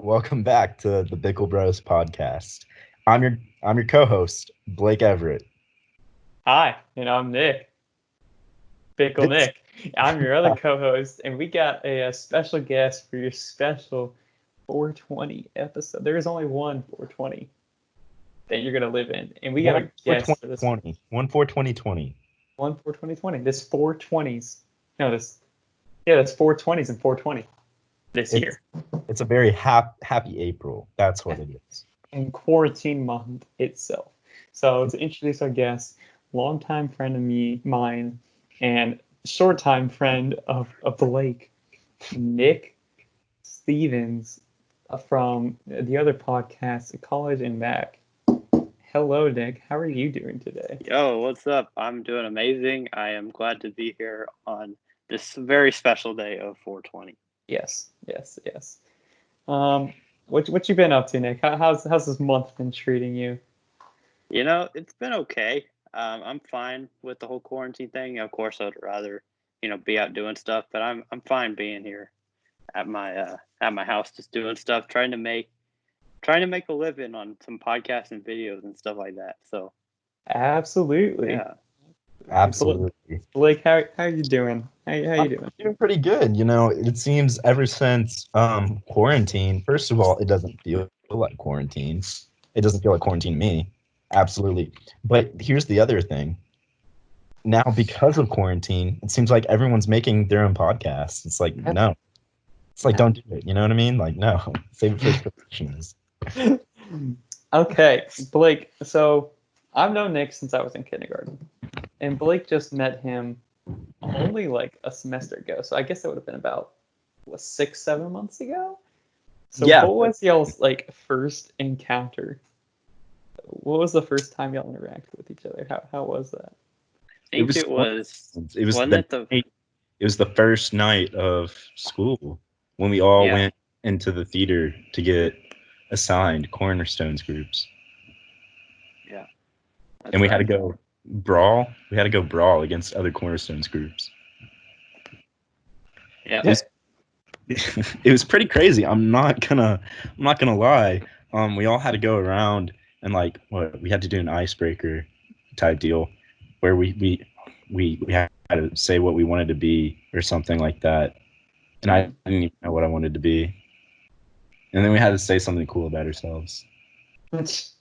welcome back to the Bickle Bros podcast. I'm your co-host, Blake Everett. Hi, and I'm Nick, Pickle This, Nick. I'm your other co-host, and we got a special guest for your special 420 episode. There is only one 420 that you're gonna live in, and we got a guest for this 2020. one for 2020. This 420s. No, that's 420s and 420 this It's year. it's a very happy April. That's what it is. And quarantine month itself. So to introduce our guest, longtime friend of mine, and short time friend of Blake, Nick Stevens from the other podcast, College and Back. Hello, Nick. How are you doing today? Yo, what's up? I'm doing amazing. I am glad to be here on this very special day of 420. Yes. What you been up to, Nick? How's this month been treating you? You know, it's been okay. I'm fine with the whole quarantine thing. Of course, I'd rather, be out doing stuff, but I'm fine being here at my house, just doing stuff, trying to make a living on some podcasts and videos and stuff like that. So Absolutely. yeah, Absolutely. Blake, how are you doing? How you I'm doing? doing pretty good. It seems ever since quarantine, first of all, it doesn't feel like quarantine. It doesn't feel like quarantine to me. Absolutely. But here's the other thing. Now, because of quarantine, it seems like everyone's making their own podcasts. It's like, no. It's like, don't do it. You know what I mean? Like, no. Save it for the professionals. Okay, Blake. So I've known Nick since I was in kindergarten, and Blake just met him only like a semester ago. So I guess that would have been about 6-7 months ago. So Yeah. what was y'all's like first encounter? What was the first time y'all interacted with each other? How was that? I think it was Wasn't it the it was the first night of school when we all went into the theater to get assigned cornerstones groups. Yeah. And we had to go brawl. We had to go brawl against other cornerstones groups. Yeah. It was pretty crazy. I'm not gonna lie. We all had to go around and we had to do an icebreaker type deal where we had to say what we wanted to be or something like that. And I didn't even know what I wanted to be. And then we had to say something cool about ourselves. That's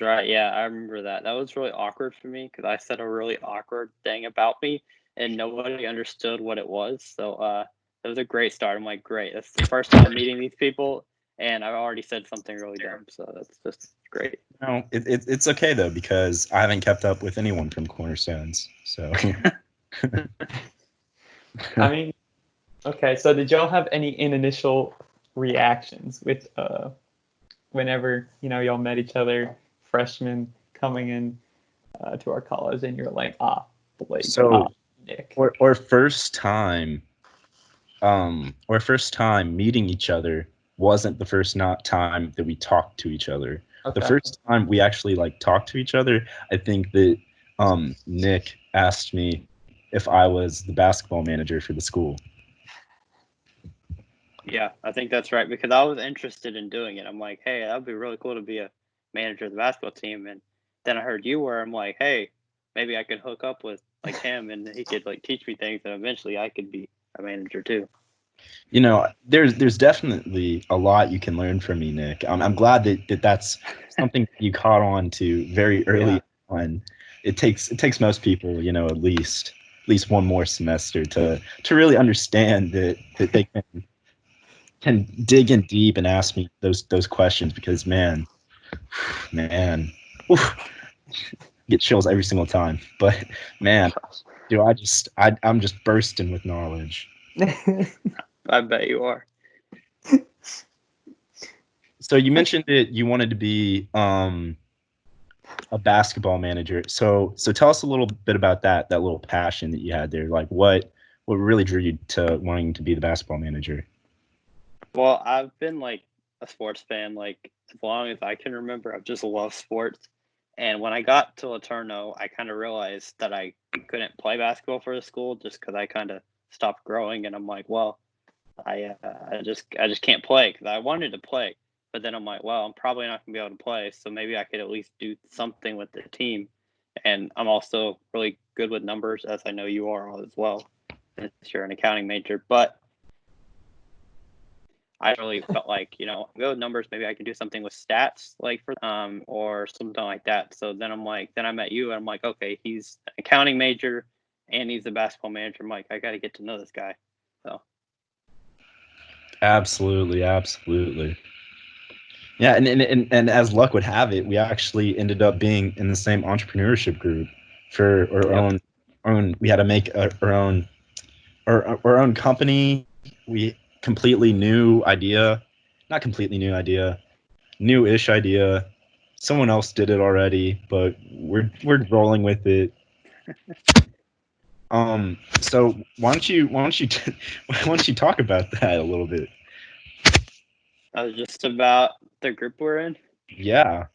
right. Yeah, I remember that. That was really awkward for me because I said a really awkward thing about me and nobody understood what it was. So it was a great start. I'm like, great. That's the first time meeting these people, and I've already said something really dumb. So that's just great. No, it's okay though because I haven't kept up with anyone from Cornerstones. So I mean, okay. So did y'all have any initial reactions with whenever y'all met each other, freshmen coming in to our college, and you're like, Blake, Nick. Our first time meeting each other wasn't the first time that we talked to each other. Okay. The first time we actually talked to each other, I think that Nick asked me if I was the basketball manager for the school. Yeah, I think that's right because I was interested in doing it. I'm like, hey, that'd be really cool to be a manager of the basketball team. And then I heard you were. I'm like, hey, maybe I could hook up with him and he could teach me things, and eventually I could be a manager too. There's definitely a lot you can learn from me, Nick. I'm glad that that's something you caught on to very early on. It takes most people, at least one more semester to really understand that they can dig in deep and ask me those questions because man, get chills every single time. But man, I'm just bursting with knowledge. I bet you are. So you mentioned that you wanted to be a basketball manager. So tell us a little bit about that little passion that you had there. Like what really drew you to wanting to be the basketball manager? Well, I've been a sports fan as long as I can remember. I've just loved sports. And when I got to LeTourneau, I kind of realized that I couldn't play basketball for the school just because I kind of stopped growing. And I'm like, well, I just can't play because I wanted to play, but then I'm like, well, I'm probably not gonna be able to play, so maybe I could at least do something with the team. And I'm also really good with numbers, as I know you are as well, since you're an accounting major. But I really felt like, go with numbers, maybe I can do something with stats, like for or something like that. So then I met you, and I'm like, okay, he's an accounting major, and he's a basketball manager. I'm like, I got to get to know this guy. So Absolutely, absolutely. Yeah, and as luck would have it, we actually ended up being in the same entrepreneurship group for our own. We had to make our own company. We completely new idea, not completely new idea, new-ish idea. Someone else did it already, but we're rolling with it. So why don't you talk about that a little bit? that was just about the group we're in. Yeah.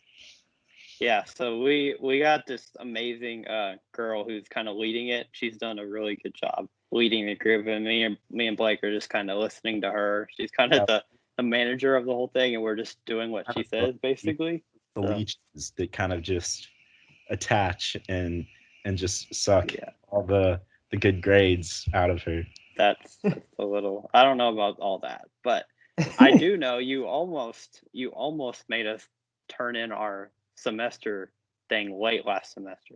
Yeah, so we got this amazing girl who's kind of leading it. She's done a really good job leading the group, and me and Blake are just kind of listening to her. She's kind of the manager of the whole thing, and we're just doing what she says, basically. The leeches that kind of just attach and just suck Yeah. all the good grades out of her. That's a little. I don't know about all that, but I do know you almost made us turn in our semester thing late last semester,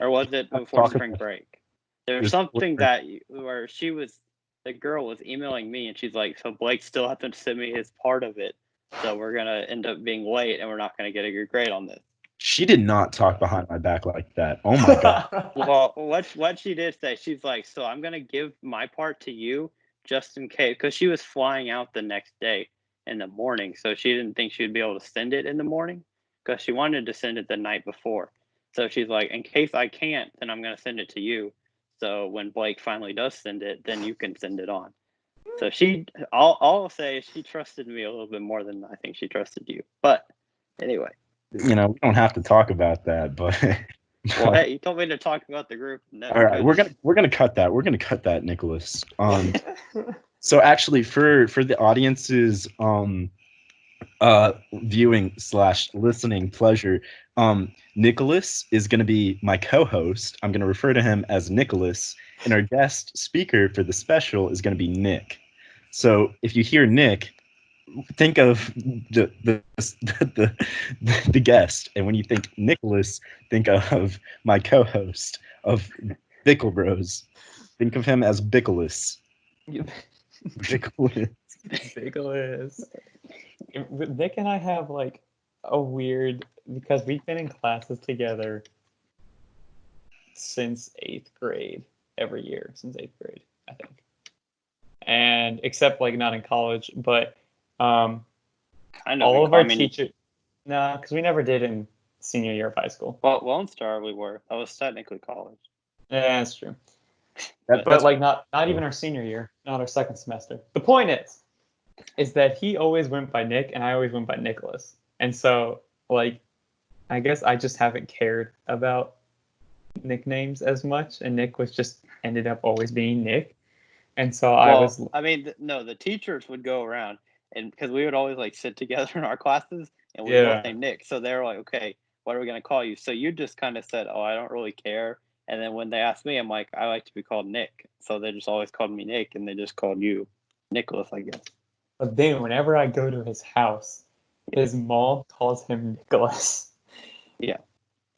or was it before spring break? There's something where the girl was emailing me, and she's like, so Blake still has to send me his part of it, so we're gonna end up being late, and we're not gonna get a good grade on this. She did not talk behind my back like that. Oh my god. Well, what she did say, she's like, so I'm gonna give my part to you just in case, because she was flying out the next day in the morning, so she didn't think she would be able to send it in the morning because she wanted to send it the night before. So she's like, in case I can't, then I'm gonna send it to you. So when Blake finally does send it, then you can send it on. So all I'll say is she trusted me a little bit more than I think she trusted you. But anyway. We don't have to talk about that, but well, hey, you told me to talk about the group. All right, we're gonna cut that. We're gonna cut that, Nicholas. So actually, for the audience's viewing / listening pleasure, Nicholas is gonna be my co-host. I'm gonna refer to him as Nicholas, and our guest speaker for the special is gonna be Nick. So if you hear Nick, think of the guest, and when you think Nicholas, think of my co-host of Bickle Bros. Think of him as Bickolas. Bickolas. Bickolas. Nick and I have like a weird, because we've been in classes together since 8th grade, every year since 8th grade, I think. And except like not in college, but kind of all of our teachers. No, because we never did in senior year of high school. Well, Lone Star we were. That was technically college. Yeah, that's true. But like not even our senior year, not our second semester. The point is that he always went by Nick and I always went by Nicholas. And so like I guess I just haven't cared about nicknames as much, and Nick was just ended up always being Nick. And so the teachers would go around, and because we would always like sit together in our classes, and we would both say Nick. So they were like, okay, what are we going to call you? So you just kind of said, oh, I don't really care. And then when they asked me, I'm like, I like to be called Nick. So they just always called me Nick, and they just called you Nicholas, I guess. But then whenever I go to his house, his mom calls him Nicholas. Yeah.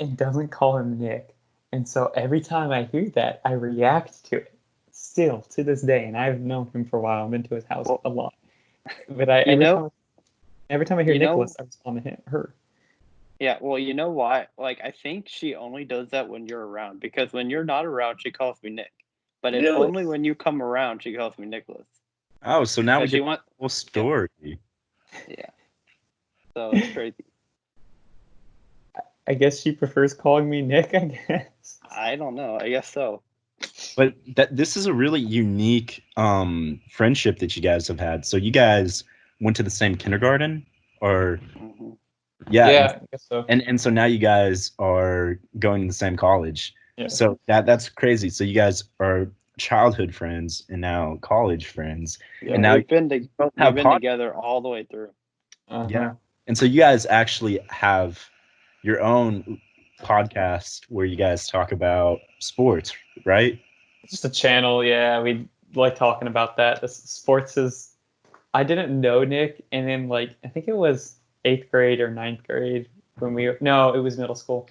And doesn't call him Nick. And so every time I hear that, I react to it. Still to this day, and I've known him for a while. I've been to his house a lot. But every time I hear Nicholas, I respond to her. Yeah, well, you know why? Like, I think she only does that when you're around, because when you're not around, she calls me Nick. But it's only when you come around, she calls me Nicholas. Oh, so now we get the whole story. Yeah. So it's crazy. I guess she prefers calling me Nick, I guess. I don't know. I guess so. But this is a really unique friendship that you guys have had. So you guys went to the same kindergarten, or yeah, I guess so. And so now you guys are going to the same college. Yeah. So that's crazy. So you guys are childhood friends and now college friends, Yeah. and now we've been have together all the way through. Uh-huh. and so you guys actually have your own podcast where you guys talk about sports, right? Just a channel, yeah. We like talking about that. Sports is. I didn't know Nick, and then like I think it was 8th grade or 9th grade when we. No, it was middle school.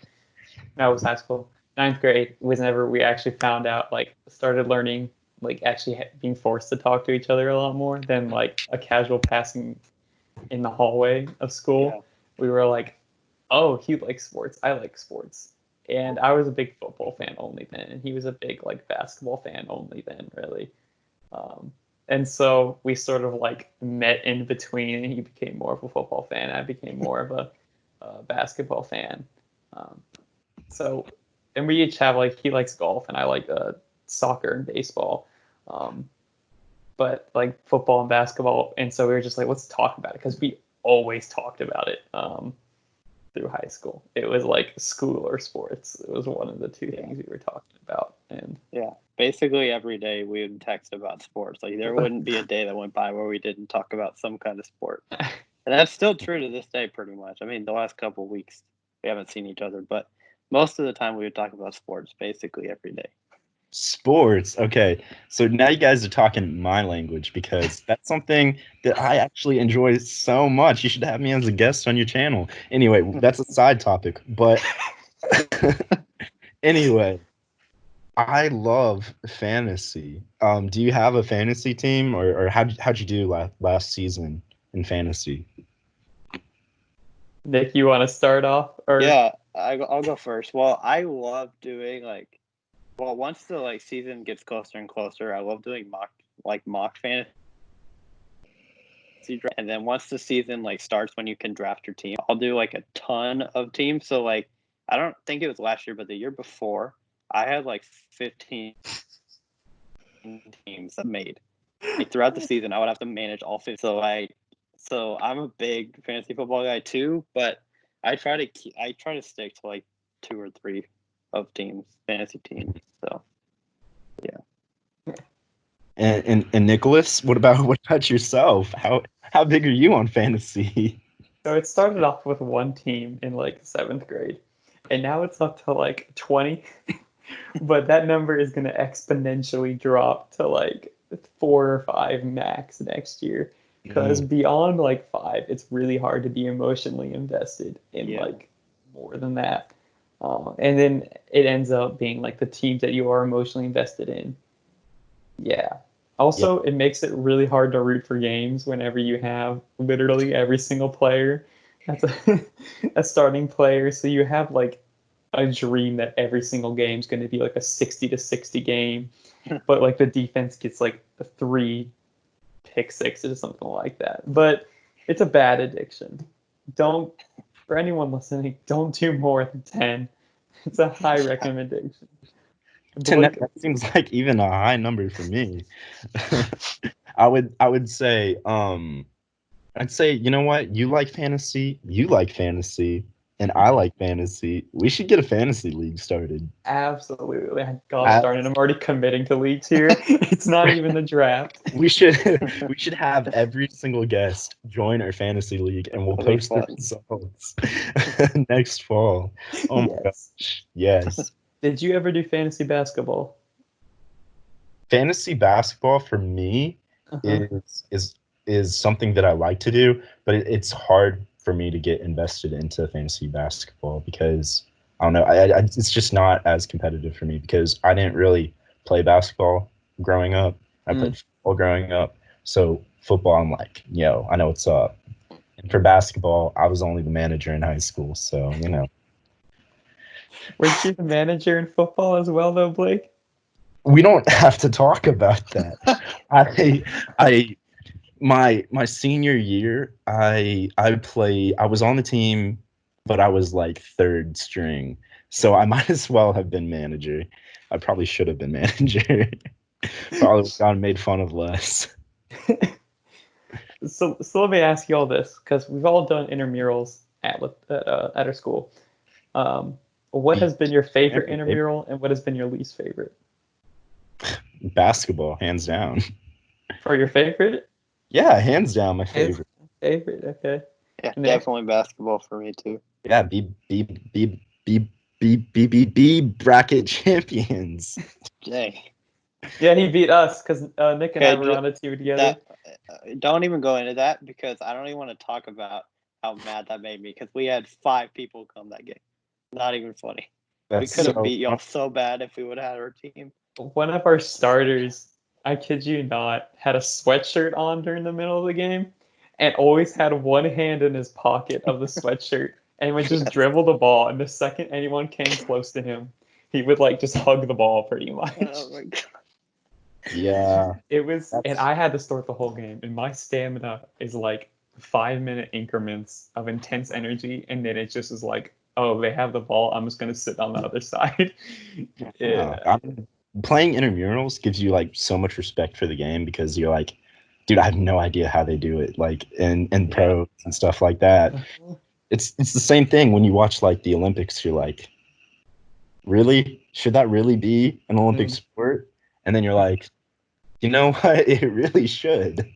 No, it was high school. 9th grade was whenever we actually found out, like, started learning, like, actually being forced to talk to each other a lot more than like a casual passing in the hallway of school. Yeah. We were like, oh, he likes sports. I like sports. And I was a big football fan only then, and he was a big like basketball fan only then, really. Um, and so we sort of like met in between, and he became more of a football fan. I became more of a basketball fan. Um, so, and we each have like he likes golf, and I like soccer and baseball. Um, but like football and basketball, and so we were just like, let's talk about it because we always talked about it. Through high school. It was like school or sports. It was one of the two things we were talking about. And Yeah, basically every day we would text about sports. Like there wouldn't be a day that went by where we didn't talk about some kind of sport. And that's still true to this day, pretty much. I mean, the last couple of weeks we haven't seen each other, but most of the time we would talk about sports basically every day. Sports. Okay. So now you guys are talking my language because that's something that I actually enjoy so much. You should have me as a guest on your channel. Anyway, that's a side topic. But anyway, I love fantasy. Do you have a fantasy team, or how'd you do last season in fantasy? Nick, you want to start off? Or Yeah, I'll go first. Well, I love doing once the season gets closer and closer, I love doing mock fantasy draft. And then once the season starts, when you can draft your team, I'll do a ton of teams. So I don't think it was last year, but the year before, I had 15 teams made. Throughout the season, I would have to manage all 15. So I'm a big fantasy football guy too, but I try to stick to 2 or 3 of fantasy teams. So yeah. And Nicholas, what about yourself? How big are you on fantasy? so it started off with one team in 7th grade, and now it's up to 20. But that number is going to exponentially drop to 4 or 5 max next year. Because beyond 5, it's really hard to be emotionally invested in more than that. And then it ends up being the teams that you are emotionally invested in. Yeah. Also, It makes it really hard to root for games whenever you have literally every single player that's a starting player. So you have a dream that every single game is going to be a 60-60 game, but the defense gets a 3 pick sixes or something like that. But it's a bad addiction. For anyone listening, don't do more than 10. It's a high recommendation. 10, that seems like even a high number for me. I would say I'd say, you know what? You like fantasy, and I like fantasy. We should get a fantasy league started. Absolutely. Gosh darn it, I'm already committing to leagues here. It's not even the draft. We should have every single guest join our fantasy league, and we'll post the results next fall. Oh my gosh. Yes. Did you ever do fantasy basketball? Fantasy basketball for me is something that I like to do, but it's hard for me to get invested into fantasy basketball because I don't know. It's just not as competitive for me because I didn't really play basketball growing up. I played football growing up. So football, I'm like, yo, I know what's up. And for basketball, I was only the manager in high school. So, Weren't you the manager in football as well, though, Blake? We don't have to talk about that. My senior year, I was on the team, but I was 3rd string. So I might as well have been manager. I probably should have been manager. Probably gotten made fun of less. So let me ask you all this, because we've all done intramurals at our school. What has been your favorite intramural, and what has been your least favorite? basketball, hands down. For your favorite? Yeah, hands down, my favorite. Favorite, okay. Yeah, Nick? definitely basketball for me too. Yeah, B bracket champions. Dang. Yeah, he beat us because Nick and I Okay, were on a team together. don't even go into that because I don't even want to talk about how mad that made me because we had 5 people come that game. Not even funny. We That's could have so beat y'all so bad if we would have had our team. One of our starters, I kid you not, had a sweatshirt on during the middle of the game and always had one hand in his pocket of the sweatshirt and would just dribble the ball. And the second anyone came close to him, he would like just hug the ball pretty much. Oh my god. yeah. It was, and That's- I had to start the whole game, and my stamina is like 5 minute increments of intense energy, and then it just is like, oh, they have the ball. I'm just gonna sit on the other side. Playing intramurals gives you like so much respect for the game because you're like, dude, I have no idea how they do it. Like in pros and stuff like that. It's the same thing when you watch like the Olympics. You're like, really? Should that really be an Olympic sport? And then you're like, you know what? It really should,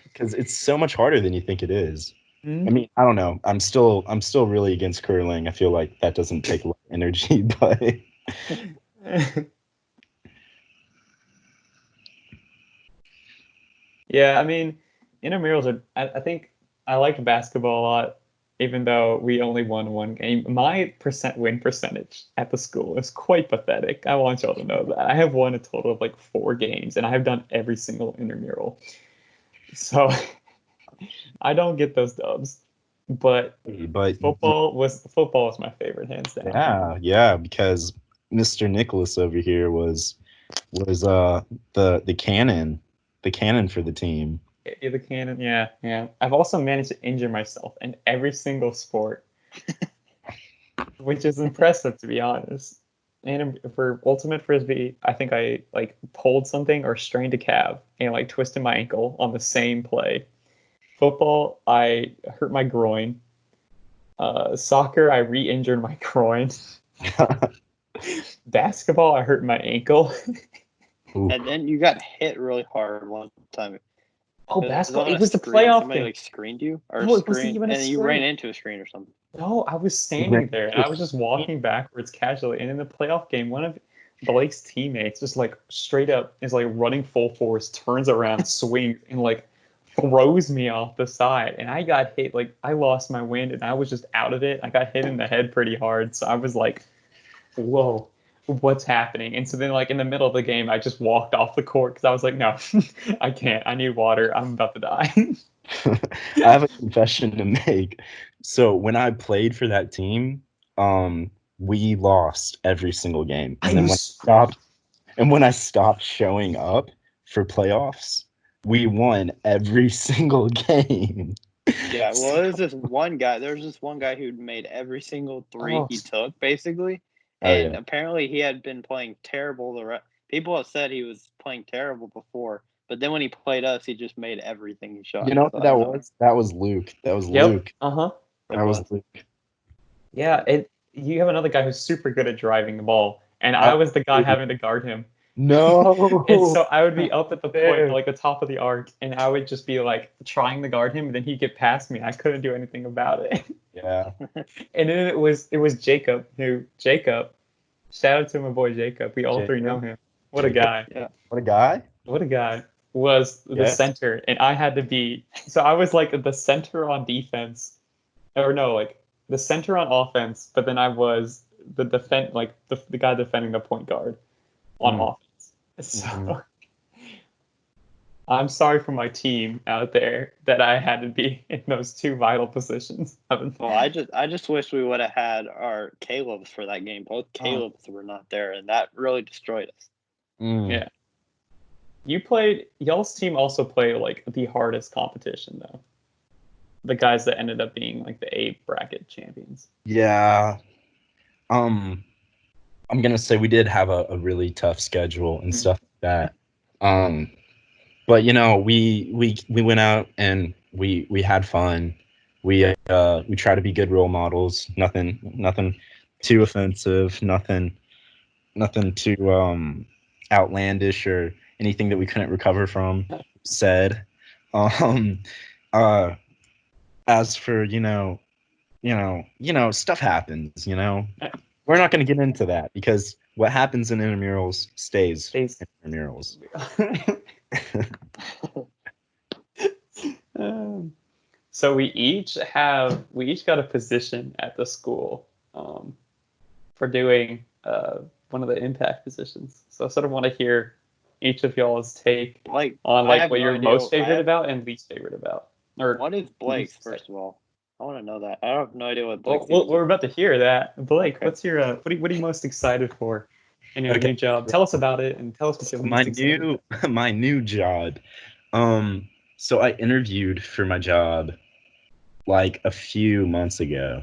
because it's so much harder than you think it is. I mean, I don't know. I'm still really against curling. I feel like that doesn't take a lot of energy, but Yeah, I mean, intramurals are. I think I liked basketball a lot, even though we only won one game. My win percentage at the school is quite pathetic. I want y'all to know that. I have won a total of like 4 games, and I have done every single intramural. So I don't get those dubs. But football was my favorite, hands down. yeah, because Mr. Nicholas over here was the cannon for the team. The cannon, yeah. I've also managed to injure myself in every single sport, which is impressive to be honest. And for ultimate frisbee, I think I like pulled something or strained a calf and like twisted my ankle on the same play. Football, I hurt my groin. Soccer, I re-injured my groin. Basketball, I hurt my ankle. And then you got hit really hard one time. Oh, basketball! It was the playoff Somebody game. like screened you or No, it wasn't screened, even a and you screen. ran into a screen or something. No, I was standing there and I was just walking backwards casually. And in the playoff game, one of Blake's teammates just like straight up is like running full force, turns around, swings, and like throws me off the side. And I got hit, like I lost my wind and I was just out of it. I got hit in the head pretty hard. So I was like, whoa, what's happening? And so then like in the middle of the game, I just walked off the court because I was like, no, I can't. I need water. I'm about to die. I have a confession to make. So when I played for that team, we lost every single game. And then when I stopped showing up for playoffs, we won every single game. Yeah, well, there's this one guy. There's this one guy who made every single three he took, basically, and apparently he had been playing terrible. People have said he was playing terrible before, but then when he played us, he just made everything he shot. You know what that was? That was Luke. That was Luke. That was Luke. Yeah, you have another guy who's super good at driving the ball, and I was the guy having to guard him. No. And so I would be up at the point, like the top of the arc, and I would just be like trying to guard him, and then he'd get past me. I couldn't do anything about it. Yeah. And then it was Jacob, shout out to my boy Jacob. We all three know him. What a guy. Yeah. What a guy. What a guy. Was the center, and I had to be, so I was like the center on defense, or no, like the center on offense, but then I was the the guy defending the point guard on offense. So I'm sorry for my team out there that I had to be in those two vital positions. Well, I just wish we would have had our Caleb's for that game. Both Caleb's were not there, and that really destroyed us. Yeah. Y'all's team also played like the hardest competition though. The guys that ended up being like the A bracket champions. Yeah. I'm gonna say we did have a really tough schedule and stuff like that. But you know, we went out and we had fun. We try to be good role models. Nothing too offensive. Nothing too outlandish or anything that we couldn't recover from said. Um, uh, as for stuff happens. We're not going to get into that because what happens in intramurals stays Stays. in intramurals. So we each got a position at the school for doing one of the impact positions. So I sort of want to hear each of y'all's take Like on I like have what no you're idea most what- favorite about and least favorite about. Or What is Blake's, least first of all? I want to know that. I have no idea what well, Blake's well, is. we're about to hear that. Blake, Okay. what's your what are you most excited for in your Okay. new job? Tell us about it and tell us what you're my least excited new my new job. So I interviewed for my job like a few months ago.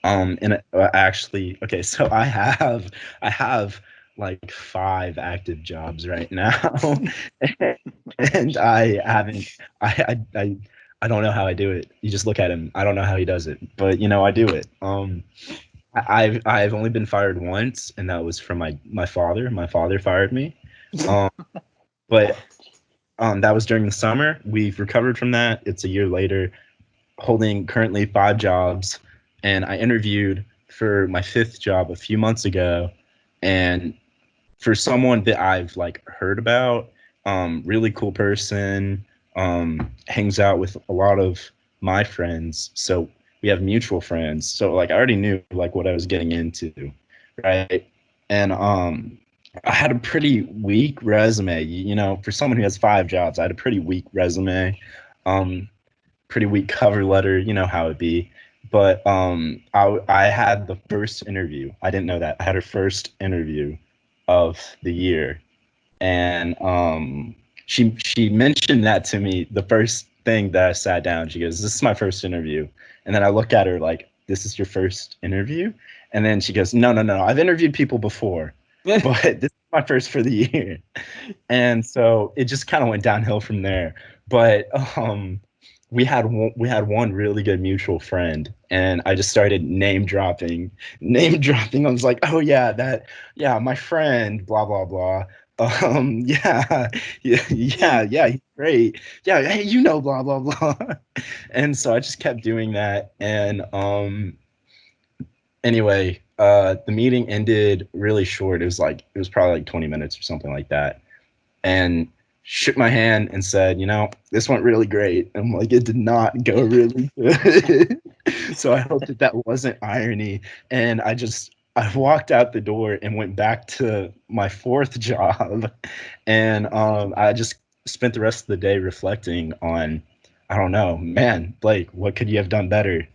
And actually, okay, so I have like 5 active jobs right now, and I haven't. I don't know how I do it. You just look at him. I don't know how he does it, but I do it. I've only been fired once, and that was from my father. My father fired me. Um, but that was during the summer. We've recovered from that. It's a year later, holding currently 5 jobs, and I interviewed for my 5th job a few months ago, and for someone that I've like heard about, really cool person, hangs out with a lot of my friends, so we have mutual friends. So like I already knew like what I was getting into, right? And I had a pretty weak resume. For someone who has 5 jobs, I had a pretty weak resume. Pretty weak cover letter, you know how it be. But I had the first interview. I didn't know that. I had her first interview of the year, and she mentioned that to me the first thing that I sat down. She goes, "This is my first interview," and then I look at her like, "This is your first interview?" And then she goes, "No, no, no. I've interviewed people before, about? but this is my first for the year." And so it just kind of went downhill from there. But we had one really good mutual friend, and I just started name dropping. I was like, "Oh yeah, yeah, my friend, blah blah blah. Yeah, yeah, he's great. Yeah, hey, blah blah blah." And so I just kept doing that, and anyway, the meeting ended really short. It was probably like 20 minutes or something like that, and shook my hand and said, "This went really great." I'm like, it did not go really good. So I hope that wasn't irony. And I walked out the door and went back to my 4th job. And I just spent the rest of the day reflecting on, I don't know, man, Blake, what could you have done better?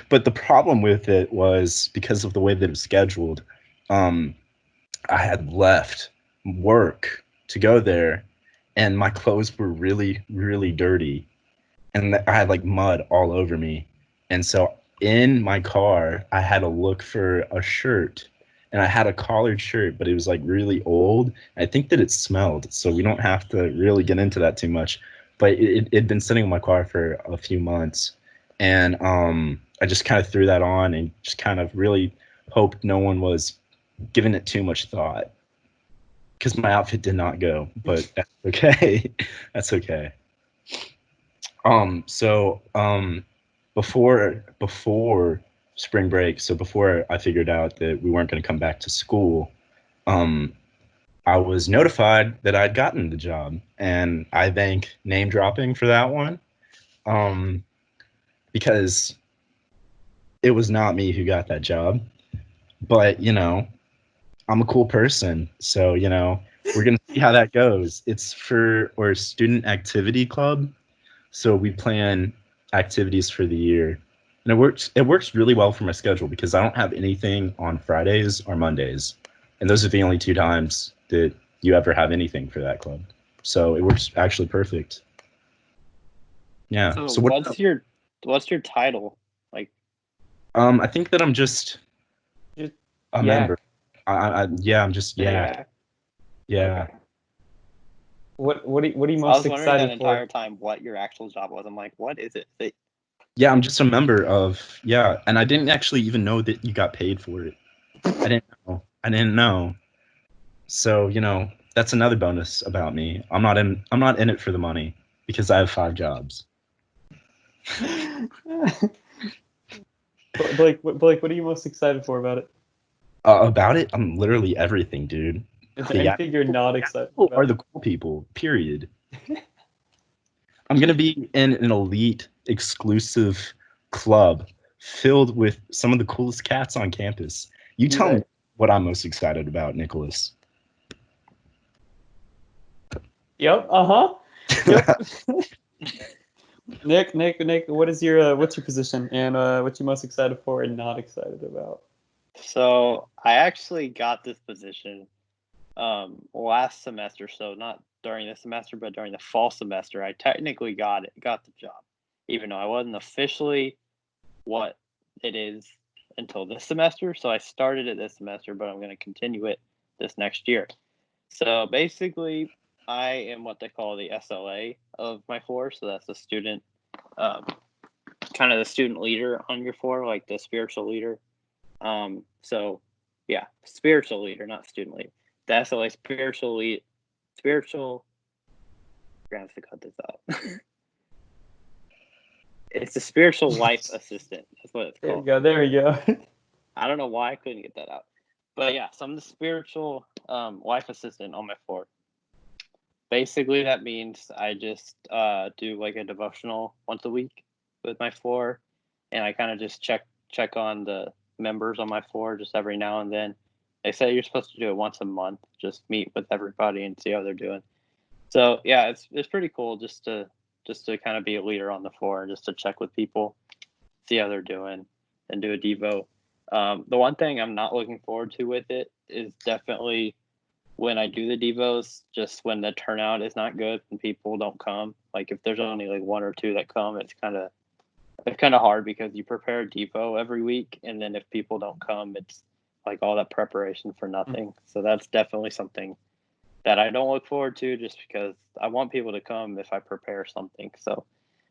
But the problem with it was because of the way that it was scheduled. I had left work to go there, and my clothes were really, really dirty, and I had like mud all over me. And so in my car, I had to look for a shirt, and I had a collared shirt, but it was like really old. I think that it smelled, so we don't have to really get into that too much. But it'd been sitting in my car for a few months, and I just kind of threw that on and just kind of really hoped no one was giving it too much thought, because my outfit did not go, but that's okay. That's okay. So before spring break, so before I figured out that we weren't going to come back to school, um, I was notified that I'd gotten the job, and I thank name dropping for that one, because it was not me who got that job, but I'm a cool person, so we're gonna see how that goes. It's for our student activity club, so we plan activities for the year, and it works really well for my schedule because I don't have anything on Fridays or Mondays, and those are the only 2 times that you ever have anything for that club. So it works actually perfect. Yeah. So So what's your title? Like, I think that I'm just Just a yeah. member. I'm just yeah. yeah. Okay. What are you I was most wondering that excited entire for? time what your actual job was. I'm like, what is it? Yeah, I'm just a member of, and I didn't actually even know that you got paid for it. I didn't know. So, that's another bonus about me. I'm not in it for the money because I have 5 jobs. Blake, what are you most excited for about it? About it, I'm literally everything, dude. Is there The anything you're not excited people are about? the cool people, period. I'm going to be in an elite, exclusive club filled with some of the coolest cats on campus. You tell me what I'm most excited about, Nicholas. Yep. Uh-huh. Yep. Nick, what's your position and what you most excited for and not excited about? So I actually got this position last semester, so not during the semester, but during the fall semester. I technically got the job, even though I wasn't officially what it is until this semester. So I started it this semester, but I'm going to continue it this next year. So basically, I am what they call the SLA of my floor. So that's the student, kind of the student leader on your floor, like the spiritual leader. So yeah, spiritual leader, not student leader. The SLA spiritual lead, spiritual. We're gonna have to cut this out. It's the spiritual life assistant. That's what it's called. There we go. I don't know why I couldn't get that out, but yeah, so I'm the spiritual life assistant on my floor. Basically, that means I just do like a devotional once a week with my floor, and I kind of just check on the members on my floor just every now and then. They say you're supposed to do it once a month, just meet with everybody and see how they're doing. So yeah, it's pretty cool just to kind of be a leader on the floor and just to check with people, see how they're doing, and do a devo. The one thing I'm not looking forward to with it is definitely when I do the devos, just when the turnout is not good and people don't come. Like if there's only like 1 or 2 that come, it's kind of hard because you prepare a devo every week, and then if people don't come, it's like all that preparation for nothing. So that's definitely something that I don't look forward to, just because I want people to come if I prepare something. So,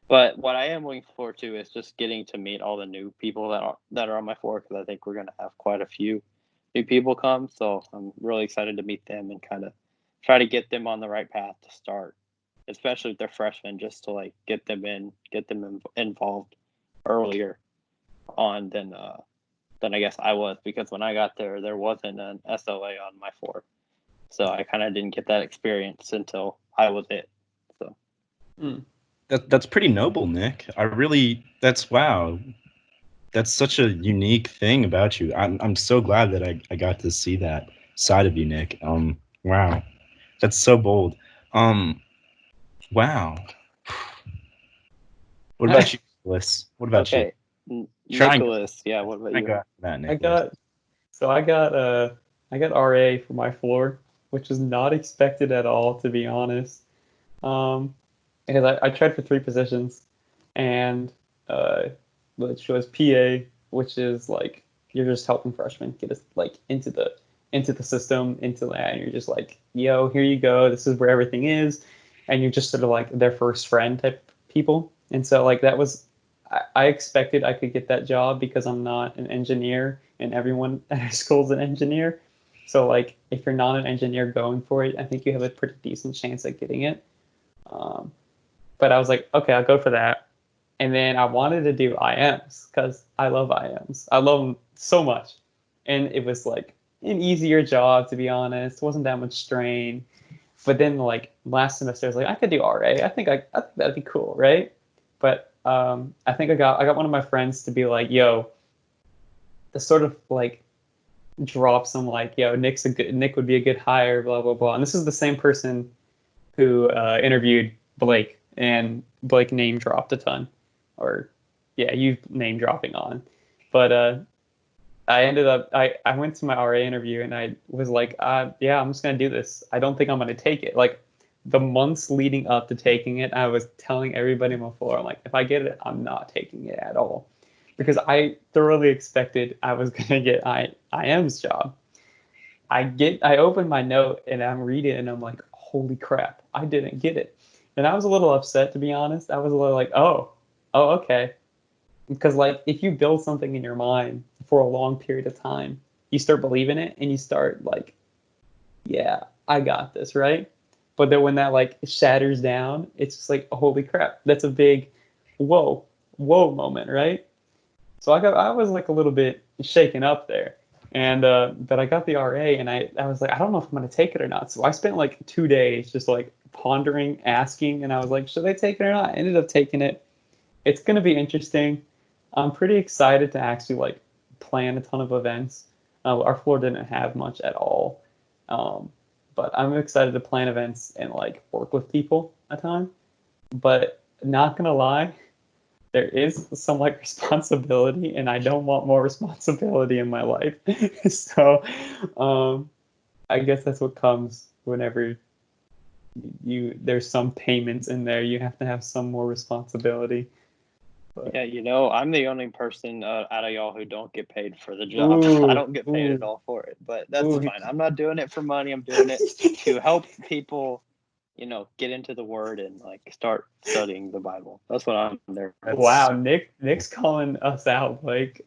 but what I am looking forward to is just getting to meet all the new people that are on my floor, because I think we're gonna have quite a few new people come. So I'm really excited to meet them and kind of try to get them on the right path to start, especially if they're freshmen, just to like get them involved earlier on than I guess I was, because when I got there wasn't an SLA on my floor. So I kind of didn't get that experience until I was it. So That's pretty noble, Nick. That's wow. That's such a unique thing about you. I'm so glad that I got to see that side of you, Nick. Wow. That's so bold. Wow. What about you, Nicholas? What about you? Okay, Try and Nicholas. Yeah, what about you? go that, I Nicholas. got RA for my floor, which was not expected at all, to be honest. Because I tried for 3 positions, and which was PA, which is like you're just helping freshmen get us like into the system, into that, and you're just like, yo, here you go, this is where everything is, and you're just sort of like their first friend type people. And so like that was, I expected I could get that job because I'm not an engineer, and everyone at our school is an engineer. So like if you're not an engineer going for it, I think you have a pretty decent chance at getting it. But I was like, okay, I'll go for that. And then I wanted to do IMs because I love IMs. I love them so much. And it was like an easier job, to be honest. It wasn't that much strain. But then like last semester, I was like, I could do RA. I think that'd be cool, right? But I think I got one of my friends to be like, yo, to sort of like drop some like, yo, Nick would be a good hire, blah blah blah. And this is the same person who interviewed Blake, and Blake name dropped a ton, or yeah, you name dropping on. But I ended up I went to my RA interview and I was like, yeah, I'm just gonna do this. I don't think I'm gonna take it. Like the months leading up to taking it, I was telling everybody on my floor, I'm like, if I get it, I'm not taking it at all, because I thoroughly expected I was gonna get IM's job. I open my note and I'm reading it and I'm like, holy crap, I didn't get it. And I was a little upset, to be honest. I was a little like, oh, okay. Because like if you build something in your mind for a long period of time, you start believing it and you start like yeah, I got this, right? But then when that like shatters down, it's just like, holy crap, that's a big whoa, whoa moment, right? So I was like a little bit shaken up there. And but I got the RA and I was like, I don't know if I'm gonna take it or not. So I spent like 2 days just like pondering, asking, and I was like, should I take it or not? I ended up taking it. It's gonna be interesting. I'm pretty excited to actually like plan a ton of events. Our floor didn't have much at all. Um, but I'm excited to plan events and like work with people a ton. But not gonna lie, there is some like responsibility, and I don't want more responsibility in my life. So, I guess that's what comes whenever there's some payments in there. You have to have some more responsibility. But, Yeah, I'm the only person out of y'all who don't get paid for the job. I don't get paid at all for it, but that's fine. I'm not doing it for money. I'm doing it to help people, get into the Word and like start studying the Bible. That's what I'm there for. Wow, Nick's calling us out. Like,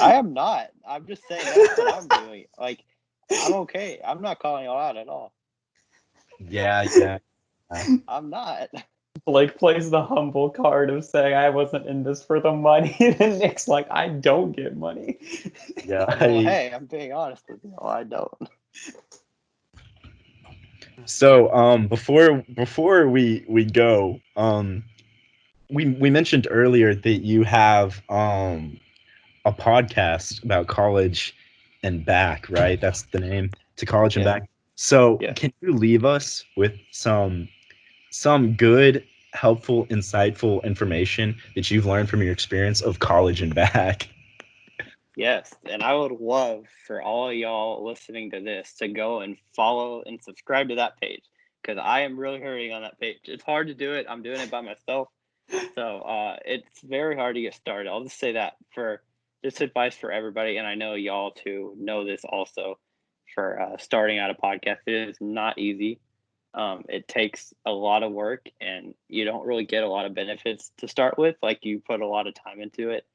I am not. I'm just saying that's what I'm doing. Like, I'm okay. I'm not calling y'all out at all. Yeah. I'm not. Blake plays the humble card of saying I wasn't in this for the money, and Nick's like, I don't get money. Yeah. Well, hey, I'm being honest with you. I don't. So before we go, we mentioned earlier that you have a podcast about college and back, right? That's the name, To College and Back. So can you leave us with some good, helpful, insightful information that you've learned from your experience of college and back? Yes, and I would love for all of y'all listening to this to go and follow and subscribe to that page, because I am really hurting on that page. It's hard to do it. I'm doing it by myself. So it's very hard to get started. I'll just say that for this advice for everybody, and I know y'all to know this also, for starting out a podcast. It is not easy. It takes a lot of work, and you don't really get a lot of benefits to start with. Like, you put a lot of time into it,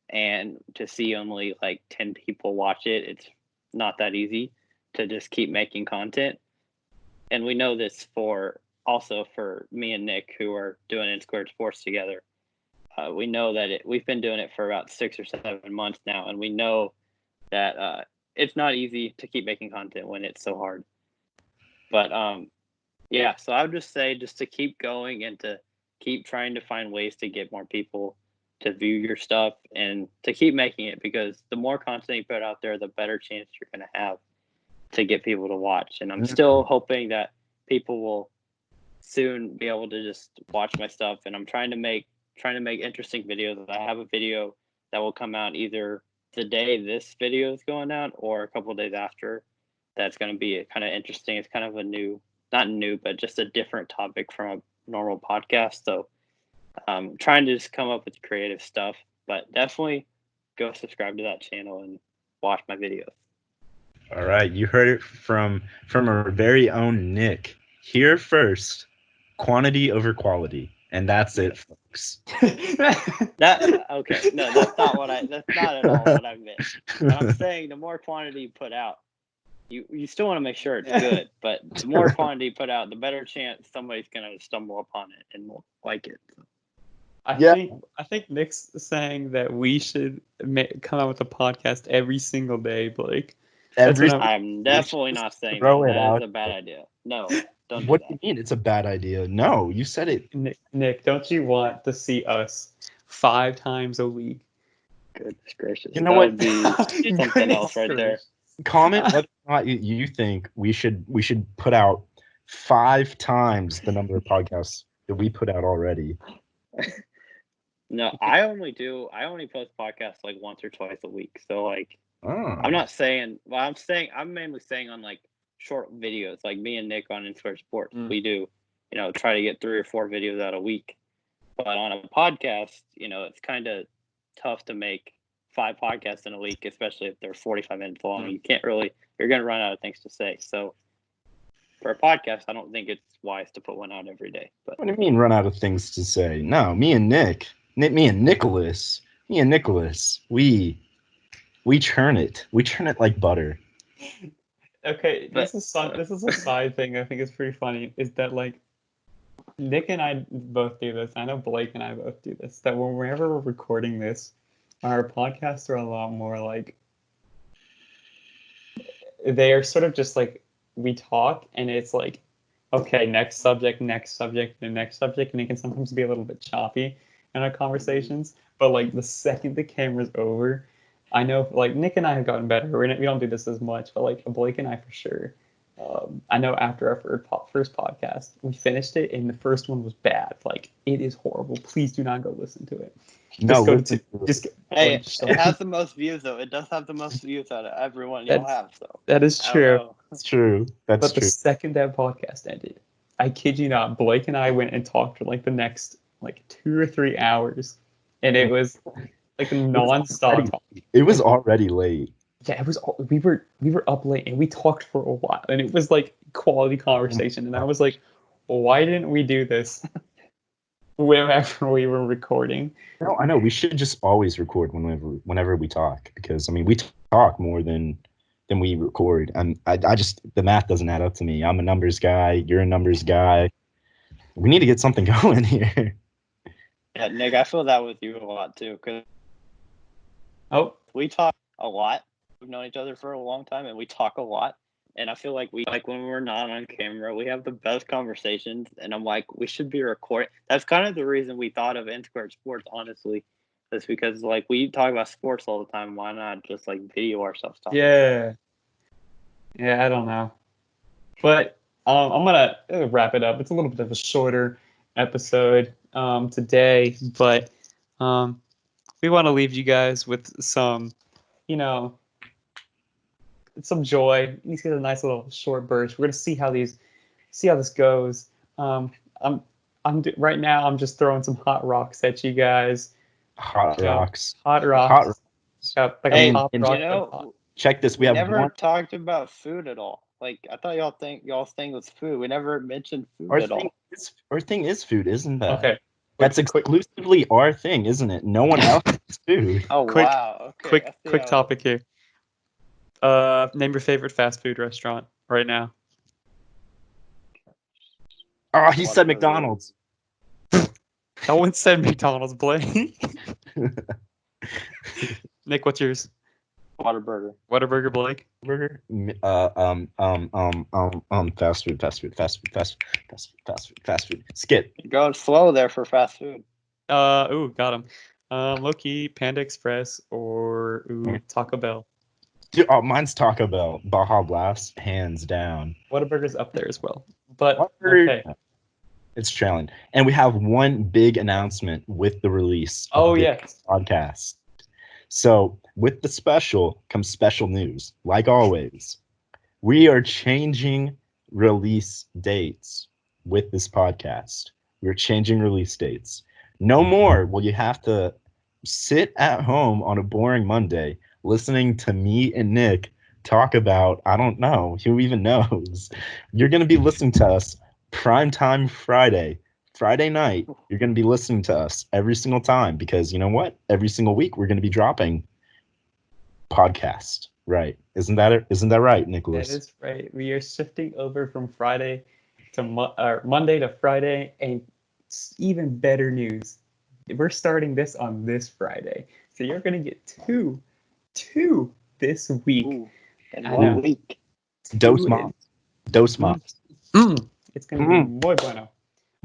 and to see only like 10 people watch it, it's not that easy to just keep making content. And we know this for me and Nick, who are doing N Squared Sports together. We know that we've been doing it for about 6 or 7 months now, and we know that it's not easy to keep making content when it's so hard. But yeah, so I would just say just to keep going and to keep trying to find ways to get more people to view your stuff and to keep making it, because the more content you put out there, the better chance you're going to have to get people to watch. And I'm still hoping that people will soon be able to just watch my stuff. And I'm trying to make interesting videos. I have a video that will come out either the day this video is going out or a couple of days after. That's going to be kind of interesting. It's kind of not new, but just a different topic from a normal podcast. So I'm trying to just come up with creative stuff, but definitely go subscribe to that channel and watch my videos. All right, you heard it from our very own Nick. Here first, quantity over quality, and that's it, folks. Okay, no, that's not at all what I meant. I'm saying the more quantity you put out, you still want to make sure it's good, but the more quantity you put out, the better chance somebody's gonna stumble upon it and will like it. I think Nick's saying that we should come out with a podcast every single day, Blake. I'm definitely not saying that is a bad idea. No, don't do what that. do you mean it's a bad idea? No, you said it. Nick, don't you want to see us 5 times a week? Goodness gracious. You know what? Would be something else right there. Comment whether or not you think we should put out 5 times the number of podcasts that we put out already. No, I only post podcasts like once or twice a week. So like, I'm not saying. Well, I'm mainly saying on like short videos, like me and Nick on N Squared Sports. We do, try to get 3 or 4 videos out a week. But on a podcast, it's kind of tough to make 5 podcasts in a week, especially if they're 45 minutes long. You're going to run out of things to say. So for a podcast, I don't think it's wise to put one out every day. But what do you mean run out of things to say? No, me and Nicholas, we churn it. We churn it like butter. Okay, But- this is a side thing I think is pretty funny. Is that like Nick and I both do this. I know Blake and I both do this. That whenever we're recording this, our podcasts are a lot more like they are sort of just like we talk and it's like okay, next subject, and next subject, and it can sometimes be a little bit choppy in our conversations. But like the second the camera's over, I know like Nick and I have gotten better. We don't do this as much, but like Blake and I for sure. I know after our first podcast, we finished it, and the first one was bad. Like it is horrible. Please do not go listen to it. No, Just go listen to to it. just. Hey, like, just- it has the most views though. It does have the most views out of everyone you'll That's- have. So that is I don't true. know. That's true. That's But the true. second that podcast ended, I kid you not, Blake and I went and talked for like the next like 2 or 3 hours, and it was like nonstop already- talk. It was already late. Yeah, it was. We were up late and we talked for a while, and it was like quality conversation. And I was like, well, why didn't we do this whenever we were recording? No, I know. We should just always record whenever we talk because I mean we talk more than we record. And I just the math doesn't add up to me. I'm a numbers guy. You're a numbers guy. We need to get something going here. Yeah, Nick, I feel that with you a lot too. Because Oh, we talk a lot. We've known each other for a long time, and we talk a lot. And I feel like when we're not on camera, we have the best conversations. And I'm like, we should be recording. That's kind of the reason we thought of N Squared Sports, honestly. That's because like we talk about sports all the time. Why not just like video ourselves talking? yeah, yeah. I don't know, but I'm gonna wrap it up. It's a little bit of a shorter episode today, but we want to leave you guys with some, some joy. These get a nice little short burst. We're gonna see how this goes. Right now. I'm just throwing some hot rocks at you guys. Hot Yeah. rocks. Hot rocks. Hot rocks. Got like Hey, a pop and rock. You but hot. know, Check this. We we have never one. talked about food at all. Like I thought y'all's thing was food. We never mentioned food Our at all. thing is food, isn't that? Okay. That's Quick- exclusively our thing, isn't it? No one else's food. Oh Quick- wow. Okay. I Quick see how- topic here. Name your favorite fast food restaurant right now. Oh, he said Whataburger. McDonald's. No one said McDonald's, Blake. Nick, what's yours? Whataburger. Whataburger, Blake. Burger. Fast food. Skip. You're going slow there for fast food. Got him. Low-key, Panda Express or Taco Bell. Dude, oh, mine's Taco Bell. Baja Blast, hands down. Whataburger's up there as well. But Whataburger- okay. It's trailing. And we have one big announcement with the release of Oh this yes. podcast. So with the special comes special news. Like always, we are changing release dates with this podcast. We're changing release dates. No more will you have to sit at home on a boring Monday listening to me and Nick talk about, I don't know, who even knows. You're going to be listening to us primetime Friday night. You're going to be listening to us every single time because you know what? Every single week we're going to be dropping podcast. Right. Isn't that right, Nicholas? That is right. We are shifting over from Friday to Monday to Friday, and even better news. We're starting this on this Friday. So you're going to get two this week. Ooh, in I one know. week. Dos Two Mas. Dos Mas. It's going to be muy bueno.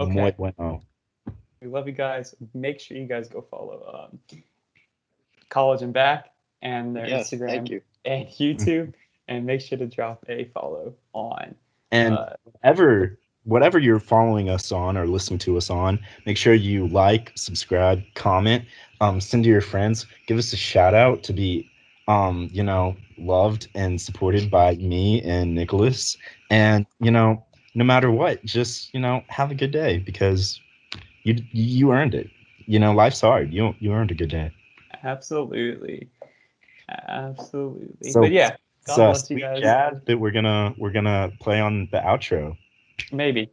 Okay. Muy bueno. We love you guys. Make sure you guys go follow College and Back and their Yes, Instagram thank you. and YouTube, and make sure to drop a follow on. And whatever you're following us on or listening to us on, make sure you like, subscribe, comment, send to your friends, give us a shout out to be loved and supported by me and Nicholas. And no matter what, just have a good day because you earned it. Life's hard. You earned a good day. Absolutely. So, but yeah, God bless you sweet guys. jazz that we're gonna play on the outro. Maybe.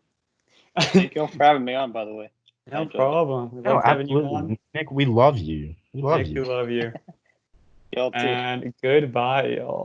Thank you for having me on, by the way. No Enjoyed it. problem. We No, love having you on. absolutely. Nick, we love you. We love Nick, you. we love you. Y'all too. And goodbye, y'all.